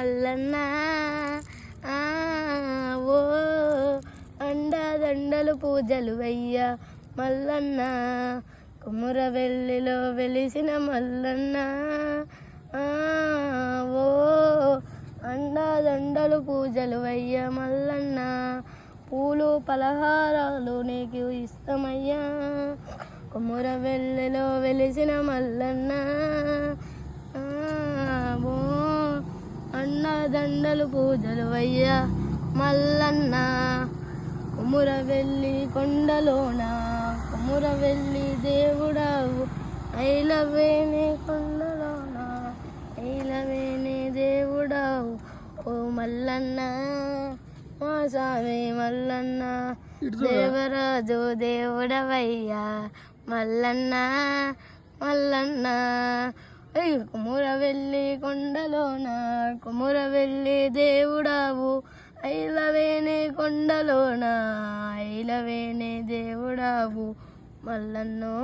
మల్లన్న ఆ, ఓ అండదండలు పూజలు వయ్యా మల్లన్న కుమురవెల్లిలో వెలిసిన మల్లన్న ఆ, ఓ అండదండలు పూజలు వయ్యా మల్లన్న పూలు పలహారాలు నీకు ఇష్టమయ్యా కుమురవెల్లిలో వెలిసిన మల్లన్న ఆ, ఓ అండదండలు పూజలు వయ్యా మల్లన్న కుమురవెల్లి కొండలోన కుమురవెల్లి దేవుడావు ఐలవేణి కొండలోన ఐలవేణి దేవుడావు ఓ మల్లన్న మా స్వామి మల్లన్న దేవరాజు దేవుడవయ్యా మల్లన్న మల్లన్న కుమురవెల్లి కొండలోన కుమురవెల్లి దేవుడావు ఐలవేణి కొండలోన ఐలవేణి దేవుడావు మల్లన్నో.